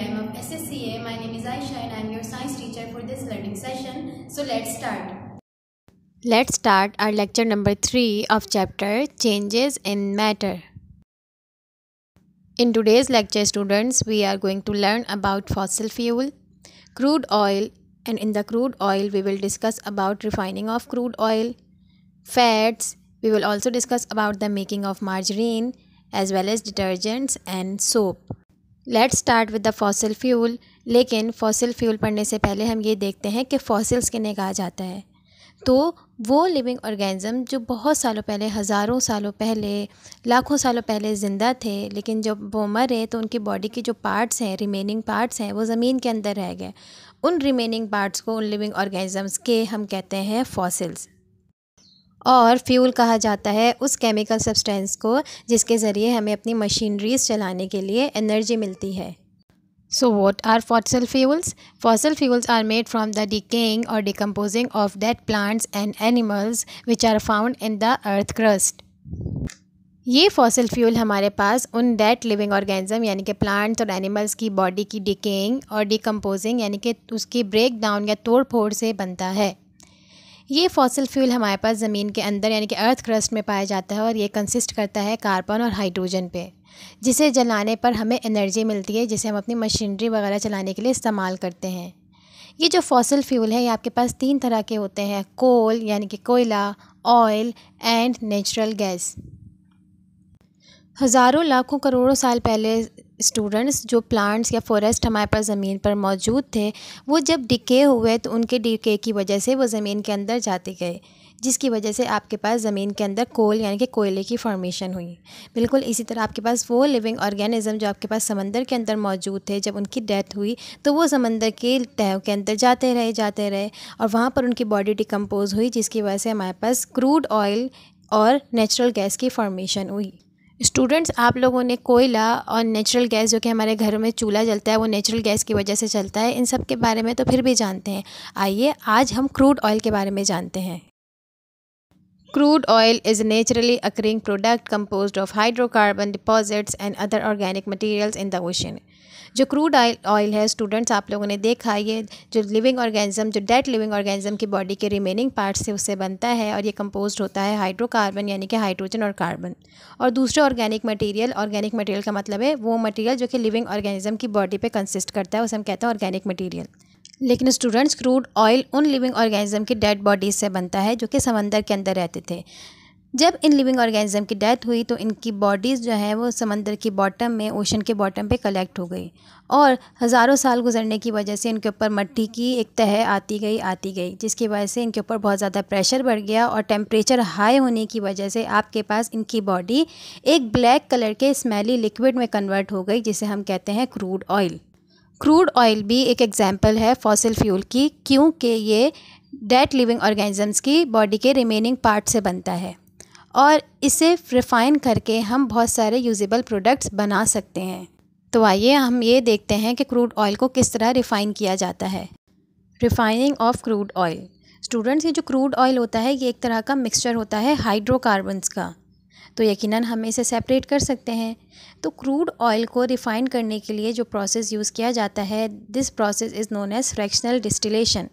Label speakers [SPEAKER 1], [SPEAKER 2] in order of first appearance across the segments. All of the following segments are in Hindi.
[SPEAKER 1] program of SSCA. My name is Aisha and I am your science teacher for this learning session. So let's start.
[SPEAKER 2] Let's start our lecture number 3 of chapter Changes in Matter. In today's lecture, students, we are going to learn about fossil fuel, crude oil, and in the crude oil we will discuss about refining of crude oil, fats. We will also discuss about the making of margarine as well as detergents and soap. Let's start with the fossil fuel. लेकिन फॉसिल फ्यूल पढ़ने से पहले हम ये देखते हैं कि फॉसिल्स किन्हें कहा जाता है। तो वो लिविंग ऑर्गेनिज्म जो बहुत सालों पहले, हज़ारों सालों पहले, लाखों सालों पहले ज़िंदा थे, लेकिन जब वो मरे तो उनकी बॉडी के जो पार्ट्स हैं, रिमेनिंग पार्ट्स हैं, वो ज़मीन के अंदर रह गए। उन रिमेनिंग पार्ट्स को, उन लिविंग ऑर्गेनिजम्स के हम कहते हैं फॉसिल्स। और फ्यूल कहा जाता है उस केमिकल सब्सटेंस को जिसके ज़रिए हमें अपनी मशीनरीज चलाने के लिए एनर्जी मिलती है। So what are fossil fuels? Fossil fuels are made from the decaying और decomposing of dead plants and animals which are found in the earth crust. ये फॉसिल फ्यूल हमारे पास उन डेड लिविंग ऑर्गेनिज्म यानी कि प्लांट्स और एनिमल्स की बॉडी की डिकेइंग और डिकम्पोजिंग यानी कि उसकी ब्रेक डाउन या तोड़ फोड़ से बनता है। ये फॉसिल फ्यूल हमारे पास ज़मीन के अंदर यानी कि अर्थ क्रस्ट में पाया जाता है और ये कंसिस्ट करता है कार्बन और हाइड्रोजन पे, जिसे जलाने पर हमें एनर्जी मिलती है, जिसे हम अपनी मशीनरी वगैरह चलाने के लिए इस्तेमाल करते हैं। ये जो फॉसिल फ्यूल है ये आपके पास 3 तरह के होते हैं: कोल यानी कि कोयला, ऑयल एंड नेचुरल गैस। हज़ारों लाखों करोड़ों साल पहले स्टूडेंट्स, जो प्लांट्स या फॉरेस्ट हमारे पास ज़मीन पर मौजूद थे, वो जब डिके हुए तो उनके डिके की वजह से वो ज़मीन के अंदर जाते गए, जिसकी वजह से आपके पास ज़मीन के अंदर कोल यानी कि कोयले की फॉर्मेशन हुई। बिल्कुल इसी तरह आपके पास वो लिविंग ऑर्गेनिज्म जो आपके पास समंदर के अंदर मौजूद थे, जब उनकी डेथ हुई तो वो समंदर के तह के अंदर जाते रहे और वहाँ पर उनकी बॉडी डिकम्पोज हुई, जिसकी वजह से हमारे पास क्रूड ऑयल और नेचुरल गैस की फॉर्मेशन हुई। स्टूडेंट्स, आप लोगों ने कोयला और नेचुरल गैस जो कि हमारे घरों में चूल्हा जलता है वो नेचुरल गैस की वजह से चलता है, इन सब के बारे में तो फिर भी जानते हैं। आइए आज हम क्रूड ऑयल के बारे में जानते हैं। Crude oil is a naturally occurring product composed of hydrocarbon deposits and other organic materials in the ocean. जो क्रूड ऑयल है स्टूडेंट्स, आप लोगों ने देखा, ये जो लिविंग ऑर्गेनिज्म, जो डेड लिविंग ऑर्गेनिज्म की बॉडी के रिमेनिंग पार्ट्स से उससे बनता है और ये कंपोज्ड होता है हाइड्रोकार्बन यानी कि हाइड्रोजन और कार्बन और दूसरे ऑर्गेनिक मटेरियल। ऑर्गेनिक मटेरियल का मतलब है वो मटेरियल जो कि लिविंग ऑर्गेनिज्म की बॉडी पे कंसिस्ट करता है, उसे हम कहते हैं ऑर्गेनिक मटेरियल। लेकिन स्टूडेंट्स, क्रूड ऑयल उन लिविंग ऑर्गेनिज्म की डेड बॉडीज़ से बनता है जो कि समंदर के अंदर रहते थे। जब इन लिविंग ऑर्गेनिज्म की डेथ हुई तो इनकी बॉडीज़ जो है वो समंदर की बॉटम में, ओशन के बॉटम पे कलेक्ट हो गई और हज़ारों साल गुजरने की वजह से इनके ऊपर मिट्टी की एक तह आती गई, जिसकी वजह से इनके ऊपर बहुत ज़्यादा प्रेशर बढ़ गया और टेम्परेचर हाई होने की वजह से आपके पास इनकी बॉडी एक ब्लैक कलर के स्मेली लिक्विड में कन्वर्ट हो गई, जिसे हम कहते हैं क्रूड ऑयल। क्रूड ऑयल भी एक एग्जाम्पल है फॉसिल फ्यूल की, क्योंकि ये डेड लिविंग ऑर्गेनिजम्स की बॉडी के रिमेनिंग पार्ट से बनता है और इसे रिफ़ाइन करके हम बहुत सारे यूजेबल प्रोडक्ट्स बना सकते हैं। तो आइए हम ये देखते हैं कि क्रूड ऑयल को किस तरह रिफ़ाइन किया जाता है। Refining of crude oil. Students, ये जो क्रूड ऑयल होता है ये एक तरह का मिक्सचर होता है हाइड्रोकार्बन्स का, तो यकीनन हम इसे सेपरेट कर सकते हैं। तो क्रूड ऑयल को रिफ़ाइन करने के लिए जो प्रोसेस यूज़ किया जाता है, this process is known as fractional distillation.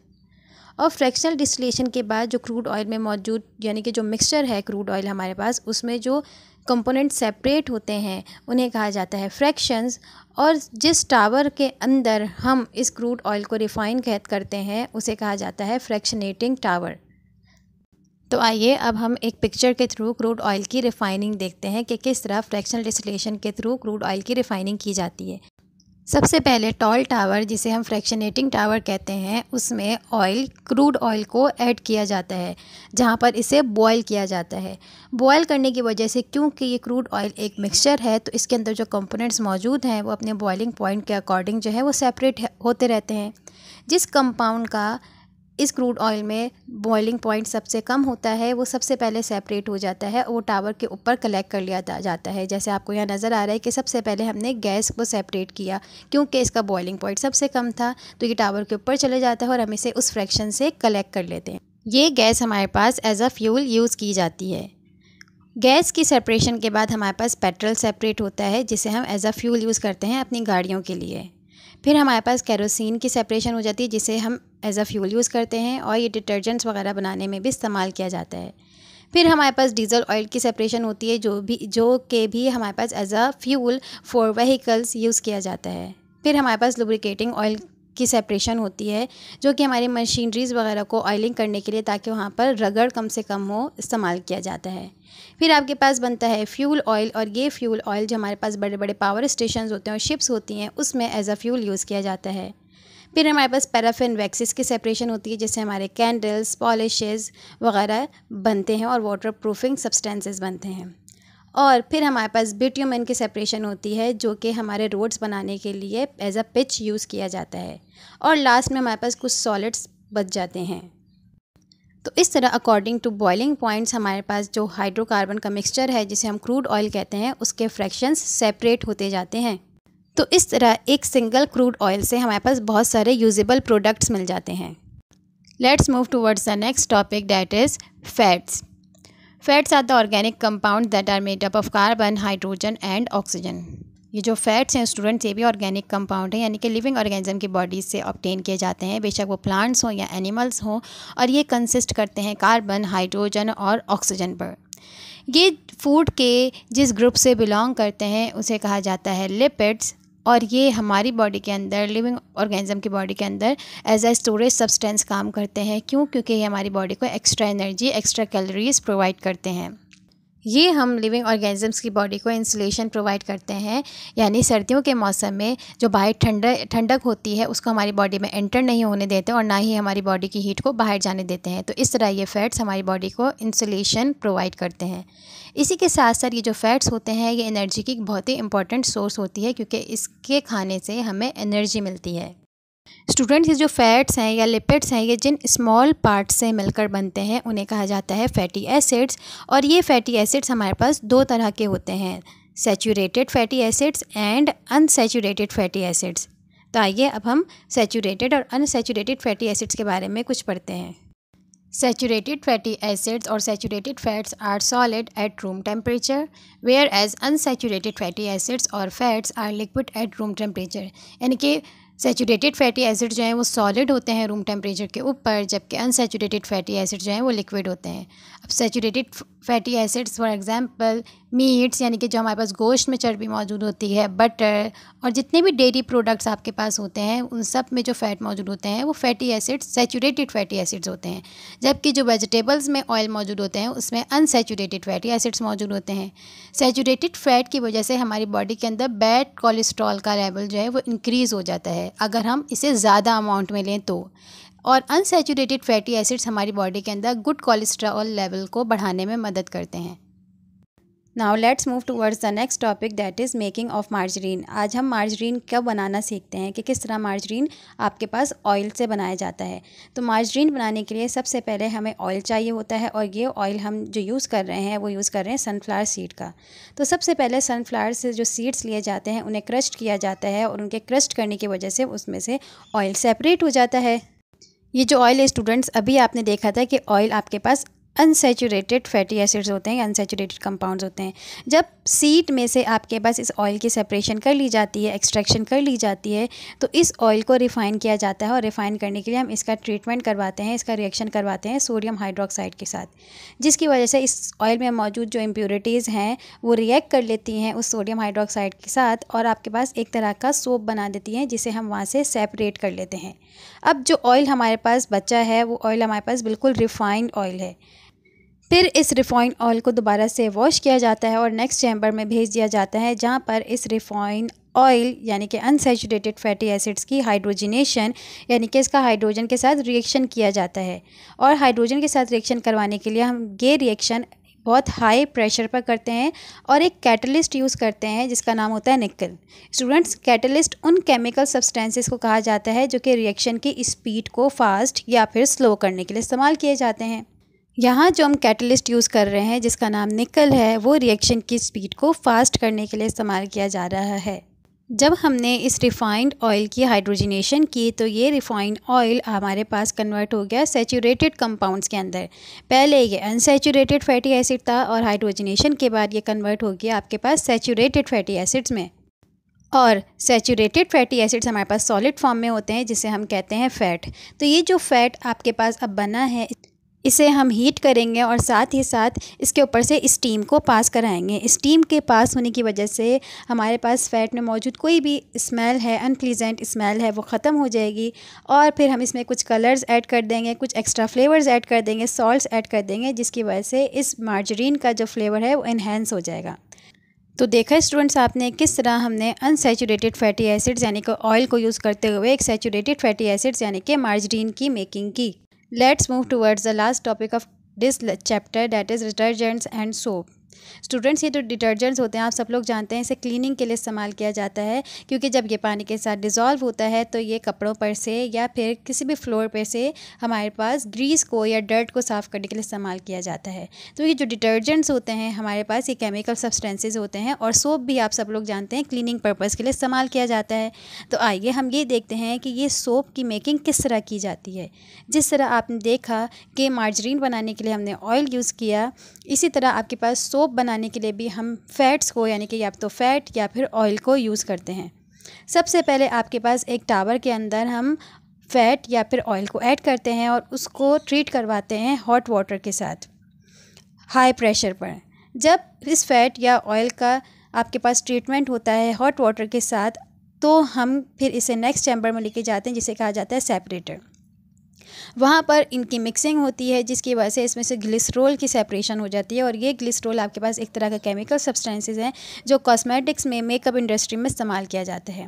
[SPEAKER 2] और फ्रैक्शनल डिस्टिलेशन के बाद जो क्रूड ऑयल में मौजूद यानी कि जो मिक्सचर है क्रूड ऑयल हमारे पास, उसमें जो कंपोनेंट सेपरेट होते हैं उन्हें कहा जाता है फ्रैक्शंस। और जिस टावर के अंदर हम इस क्रूड ऑयल को रिफ़ाइन करते हैं उसे कहा जाता है फ्रैक्शनेटिंग टावर। तो आइए अब हम एक पिक्चर के थ्रू क्रूड ऑयल की रिफ़ाइनिंग देखते हैं कि किस तरह फ्रैक्शनल डिस्टिलेशन के थ्रू क्रूड ऑयल की रिफ़ाइनिंग की जाती है। सबसे पहले टॉल टावर, जिसे हम फ्रैक्शनेटिंग टावर कहते हैं, उसमें क्रूड ऑयल को ऐड किया जाता है, जहाँ पर इसे बॉयल किया जाता है। बॉयल करने की वजह से, क्योंकि ये क्रूड ऑयल एक मिक्सचर है, तो इसके अंदर जो कंपोनेंट्स मौजूद हैं वो अपने बॉइलिंग पॉइंट के अकॉर्डिंग जो है वो सेपरेट होते रहते हैं। जिस कंपाउंड का इस क्रूड ऑयल में बॉइलिंग पॉइंट सबसे कम होता है वो सबसे पहले सेपरेट हो जाता है, वो टावर के ऊपर कलेक्ट कर लिया जाता है। जैसे आपको यहाँ नज़र आ रहा है कि सबसे पहले हमने गैस को सेपरेट किया, क्योंकि इसका बॉइलिंग पॉइंट सबसे कम था, तो ये टावर के ऊपर चले जाता है और हम इसे उस फ्रैक्शन से कलेक्ट कर लेते हैं। ये गैस हमारे पास एज अ फ्यूल यूज़ की जाती है। गैस की सेपरेशन के बाद हमारे पास पेट्रोल सेपरेट होता है, जिसे हम एज अ फ्यूल यूज़ करते हैं अपनी गाड़ियों के लिए। फिर हमारे पास केरोसिन की सेपरेशन हो जाती है, जिसे हम एज अ फ्यूल यूज़ करते हैं और ये डिटर्जेंट्स वगैरह बनाने में भी इस्तेमाल किया जाता है। फिर हमारे पास डीजल ऑयल की सेपरेशन होती है, जो कि भी हमारे पास as a fuel for vehicles use किया जाता है। फिर हमारे पास लुब्रिकेटिंग ऑयल की सेपरेशन होती है, जो कि हमारी मशीनरीज़ वगैरह को ऑयलिंग करने के लिए, ताकि वहाँ पर रगड़ कम से कम हो, इस्तेमाल किया जाता है। फिर आपके पास बनता है फ्यूल ऑयल, और ये फ्यूल ऑयल जो हमारे पास बड़े बड़े पावर स्टेशन होते हैं और शिप्स होती हैं, उसमें एज अ फ्यूल यूज़ किया जाता है। फिर हमारे पास पैराफिन वैक्सेस की सेपरेशन होती है, जिससे हमारे कैंडल्स, पॉलिशेस वगैरह बनते हैं और वाटर प्रूफिंग सब्सटेंसेस बनते हैं। और फिर हमारे पास बिट्यूमेन की सेपरेशन होती है, जो कि हमारे रोड्स बनाने के लिए एज अ पिच यूज़ किया जाता है। और लास्ट में हमारे पास कुछ सॉलिड्स बच जाते हैं। तो इस तरह अकॉर्डिंग टू बॉइलिंग पॉइंट्स हमारे पास जो हाइड्रोकार्बन का मिक्सचर है, जिसे हम क्रूड ऑयल कहते हैं, उसके फ्रैक्शंस सेपरेट होते जाते हैं। तो इस तरह एक सिंगल क्रूड ऑयल से हमारे पास बहुत सारे यूजेबल प्रोडक्ट्स मिल जाते हैं। Let's move towards the next topic, that is fats. Fats are the organic compound that are made up of carbon, hydrogen and oxygen. ये जो फैट्स हैं स्टूडेंट्स, ये भी ऑर्गेनिक कंपाउंड हैं, यानी कि लिविंग ऑर्गेनिज्म की बॉडी से ऑब्टेन किए जाते हैं, बेशक वो प्लांट्स हों या एनिमल्स हों, और ये कंसिस्ट करते हैं कार्बन, हाइड्रोजन और ऑक्सीजन पर। ये फूड के जिस ग्रुप से बिलोंग करते हैं उसे कहा जाता है लिपिड्स, और ये हमारी बॉडी के अंदर, लिविंग ऑर्गेनिज्म की बॉडी के अंदर एज अ स्टोरेज सब्सटेंस काम करते हैं। क्यों? क्योंकि ये हमारी बॉडी को extra energy, extra calories provide करते हैं। ये हम लिविंग ऑर्गेनिजम्स की बॉडी को इंसुलेशन प्रोवाइड करते हैं, यानी सर्दियों के मौसम में जो बाहर ठंडक होती है उसको हमारी बॉडी में एंटर नहीं होने देते, और ना ही हमारी बॉडी की हीट को बाहर जाने देते हैं। तो इस तरह ये फैट्स हमारी बॉडी को इंसुलेशन प्रोवाइड करते हैं। इसी के साथ साथ ये जो फैट्स होते हैं, ये एनर्जी की बहुत ही इंपॉर्टेंट सोर्स होती है, क्योंकि इसके खाने से हमें एनर्जी मिलती है। स्टूडेंट्स, ये जो फैट्स हैं या लिपिड्स हैं, ये जिन स्मॉल पार्ट्स से मिलकर बनते हैं उन्हें कहा जाता है फैटी एसिड्स। और ये फैटी एसिड्स हमारे पास दो तरह के होते हैं, saturated fatty acids and unsaturated fatty acids. तो आइए अब हम सैचुरेटेड और अनसैचुरेटेड फैटी एसिड्स के बारे में कुछ पढ़ते हैं। Saturated fatty acids or saturated fats are solid at room temperature, whereas unsaturated fatty acids or fats are liquid at room temperature। यानी कि सैचुरेटेड फैटी एसिड जो हैं वो सॉलिड होते हैं रूम टेम्परेचर के ऊपर, जबकि अनसैचुरेटेड फैटी एसिड जो हैं वो लिक्विड होते हैं। अब saturated fatty acids for example meets, यानी कि जो हमारे पास गोश्त में चर्बी मौजूद होती है, बटर और जितने भी डेयरी प्रोडक्ट्स आपके पास होते हैं, उन सब में जो फ़ैट मौजूद होते हैं वो fatty acids, saturated fatty acids होते हैं। जबकि जो वेजिटेबल्स में ऑयल मौजूद होते हैं उसमें अनसैचुरेटेड फैटी एसिड्स मौजूद होते हैं। सैचुरेटेड फैट की वजह से हमारी बॉडी के अंदर बैड कोलेस्ट्रॉल का लेवल जो है वो इंक्रीज़ हो जाता है अगर हम इसे ज़्यादा अमाउंट में लें तो, और अनसैचुरेटेड फैटी एसिड्स हमारी बॉडी के अंदर गुड कोलेस्ट्रॉल लेवल को बढ़ाने में मदद करते हैं। Now let's move towards the next topic, that is making of margarine. आज हम मार्जरीन कब बनाना सीखते हैं कि किस तरह मार्जरीन आपके पास ऑयल से बनाया जाता है। तो मार्जरीन बनाने के लिए सबसे पहले हमें ऑयल चाहिए होता है, और ये ऑयल हम जो यूज़ कर रहे हैं वो यूज़ कर रहे हैं सनफ्लावर सीड का। तो सबसे पहले सनफ्लावर से जो सीड्स लिए जाते हैं उन्हें क्रस्ट किया जाता है, और उनके क्रस्ट करने की वजह से उसमें से ऑयल सेपरेट हो जाता है। ये जो ऑयल है स्टूडेंट्स, अभी आपने देखा था कि ऑयल आपके पास अनसैचुरेटेड फैटी एसिड्स होते हैं, अनसैचुरेटेड कंपाउंड्स होते हैं। जब सीड में से आपके पास इस ऑयल की सेपरेशन कर ली जाती है, एक्सट्रैक्शन कर ली जाती है, तो इस ऑयल को रिफ़ाइन किया जाता है, और रिफ़ाइन करने के लिए हम इसका ट्रीटमेंट करवाते हैं, इसका रिएक्शन करवाते हैं सोडियम हाइड्रोक्साइड के साथ, जिसकी वजह से इस ऑयल में मौजूद जो इम्प्योरिटीज़ हैं वो रिएक्ट कर लेती हैं उस सोडियम हाइड्रोक्साइड के साथ, और आपके पास एक तरह का सोप बना देती हैं, जिसे हम वहाँ से सेपरेट कर लेते हैं। अब जो ऑयल हमारे पास बचा है वो ऑयल हमारे पास बिल्कुल रिफ़ाइंड ऑयल है। फिर इस रिफ़ाइंड ऑयल को दोबारा से वॉश किया जाता है और नेक्स्ट चैम्बर में भेज दिया जाता है, जहाँ पर इस रिफ़ाइंड ऑयल यानी कि अनसैचुरेटेड फैटी एसिड्स की हाइड्रोजनेशन, यानी कि इसका हाइड्रोजन के साथ रिएक्शन किया जाता है। और हाइड्रोजन के साथ रिएक्शन करवाने के लिए हम ये रिएक्शन बहुत हाई प्रेशर पर करते हैं, और एक कैटलिस्ट यूज़ करते हैं जिसका नाम होता है निकल। स्टूडेंट्स, कैटलिस्ट उन केमिकल सब्सटेंसेस को कहा जाता है जो कि रिएक्शन की स्पीड को फास्ट या फिर स्लो करने के लिए इस्तेमाल किए जाते हैं। यहाँ जो हम कैटलिस्ट यूज़ कर रहे हैं जिसका नाम निकल है, वो रिएक्शन की स्पीड को फास्ट करने के लिए इस्तेमाल किया जा रहा है। जब हमने इस रिफ़ाइंड ऑयल की हाइड्रोजनेशन की तो ये रिफ़ाइंड ऑयल हमारे पास कन्वर्ट हो गया सैचुरेटेड कंपाउंड्स के अंदर। पहले ये अनसैचुरेटेड फैटी एसिड था, और हाइड्रोजनेशन के बाद ये कन्वर्ट हो गया आपके पास सैचुरेटेड फैटी एसिड्स में। और सैचुरेटेड फैटी एसिड्स हमारे पास सॉलिड फॉर्म में होते हैं, जिसे हम कहते हैं फ़ैट। तो ये जो फ़ैट आपके पास अब बना है, इसे हम हीट करेंगे और साथ ही साथ इसके ऊपर से स्टीम को पास कराएंगे। स्टीम के पास होने की वजह से हमारे पास फ़ैट में मौजूद कोई भी स्मेल है, अनप्लीजेंट स्मेल है, वो ख़त्म हो जाएगी। और फिर हम इसमें कुछ कलर्स ऐड कर देंगे, कुछ एक्स्ट्रा फ्लेवर्स ऐड कर देंगे, सॉल्ट्स ऐड कर देंगे, जिसकी वजह से इस मार्जरीन का जो फ्लेवर है वो इन्हेंस हो जाएगा। तो देखा स्टूडेंट्स आपने किस तरह हमने अनसैचुरेटेड फैटी एसिड्स यानी कि ऑयल को यूज़ करते हुए एक सैचुरेटेड फैटी एसिड्स यानी कि मार्जरीन की मेकिंग की। Let's move towards the last topic of this chapter, that is detergents and soap. Students, ये जो डिटर्जेंट्स होते हैं आप सब लोग जानते हैं, इसे क्लीनिंग के लिए इस्तेमाल किया जाता है, क्योंकि जब ये पानी के साथ डिज़ोल्व होता है तो ये कपड़ों पर से या फिर किसी भी फ्लोर पर से हमारे पास ग्रीस को या डर्ट को साफ़ करने के लिए इस्तेमाल किया जाता है। तो ये जो डिटर्जेंट्स होते हैं हमारे पास, ये केमिकल सब्सटेंसेस होते हैं, और सोप भी आप सब लोग जानते हैं क्लीनिंग पर्पज़ के लिए इस्तेमाल किया जाता है। तो आइए हम ये देखते हैं कि ये सोप की मेकिंग किस तरह की जाती है। जिस तरह आपने देखा कि मार्जरीन बनाने के लिए हमने ऑयल यूज़ किया, इसी तरह आपके पास सोप बनाने के लिए भी हम फ़ैट्स को यानी कि या तो फ़ैट या फिर ऑयल को यूज़ करते हैं। सबसे पहले आपके पास एक टावर के अंदर हम फ़ैट या फिर ऑयल को ऐड करते हैं और उसको ट्रीट करवाते हैं हॉट वाटर के साथ हाई प्रेशर पर। जब इस फ़ैट या ऑयल का आपके पास ट्रीटमेंट होता है हॉट वाटर के साथ, तो हम फिर इसे नेक्स्ट चैम्बर में लेके जाते हैं, जिसे कहा जाता है सेपरेटर। वहाँ पर इनकी मिक्सिंग होती है, जिसकी वजह से इसमें से ग्लिसरॉल की सेपरेशन हो जाती है, और ये ग्लिसरॉल आपके पास एक तरह का केमिकल सब्सटेंसेस हैं जो कॉस्मेटिक्स में, मेकअप इंडस्ट्री में इस्तेमाल किया जाता है।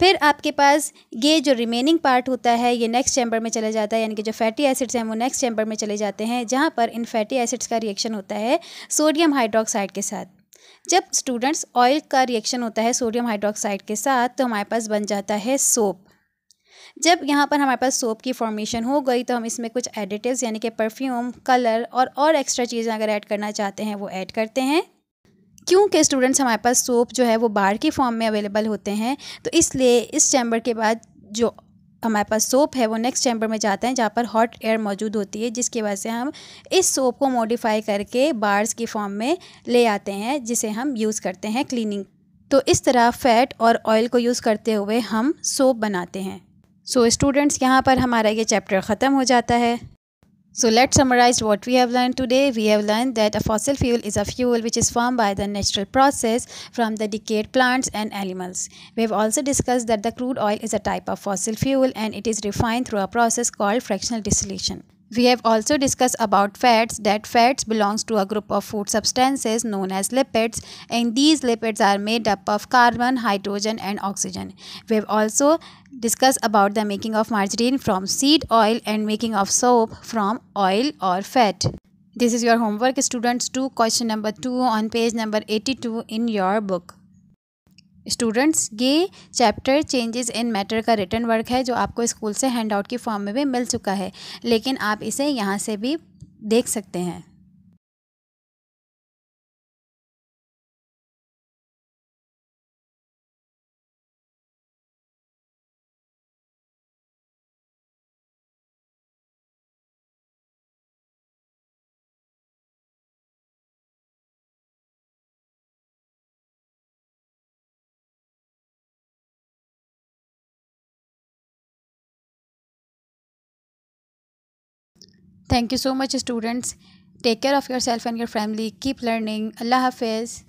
[SPEAKER 2] फिर आपके पास ये जो रिमेनिंग पार्ट होता है ये नेक्स्ट चैम्बर में चले जाता है, यानी कि जो फैटी एसिड्स हैं वो नेक्स्ट चैम्बर में चले जाते हैं, जहाँ पर इन फैटी एसिड्स का रिएक्शन होता है सोडियम हाइड्रोक्साइड के साथ। जब स्टूडेंट्स ऑयल का रिएक्शन होता है सोडियम हाइड्रोक्साइड के साथ, तो हमारे पास बन जाता है सोप। जब यहाँ पर हमारे पास सोप की फॉर्मेशन हो गई, तो हम इसमें कुछ एडिटिव्स यानी कि परफ्यूम, कलर और एक्स्ट्रा चीज़ें अगर ऐड करना चाहते हैं वो ऐड करते हैं। क्योंकि स्टूडेंट्स हमारे पास सोप जो है वो बार की फॉर्म में अवेलेबल होते हैं, तो इसलिए इस चैम्बर के बाद जो हमारे पास सोप है वो नेक्स्ट चैम्बर में जाता है, जहाँ पर हॉट एयर मौजूद होती है, जिसकी वजह से हम इस सोप को मॉडिफाई करके बार्स की फॉर्म में ले आते हैं, जिसे हम यूज़ करते हैं क्लीनिंग। तो इस तरह फ़ैट और ऑयल को यूज़ करते हुए हम सोप बनाते हैं। सो स्टूडेंट्स, यहाँ पर हमारा ये चैप्टर ख़त्म हो जाता है। So let's summarize what we have learned today. We have learned that a fossil fuel is a fuel which is formed by the natural process from the decayed plants and animals. We have also discussed that the crude oil is a type of fossil fuel and it is refined through a process called fractional distillation. We have also discussed about fats, that fats belongs to a group of food substances known as lipids, and these lipids are made up of carbon, hydrogen and oxygen. We have also discussed about the making of margarine from seed oil and making of soap from oil or fat. This is your homework, students. Do question number 2 on page number 82 in your book. Students, ये चैप्टर चेंजेस इन मैटर का रिटन वर्क है, जो आपको स्कूल से हैंड आउट की फॉर्म में भी मिल चुका है, लेकिन आप इसे यहाँ से भी देख सकते हैं। Thank you so much, students. Take care of yourself and your family. Keep learning. Allah Hafiz.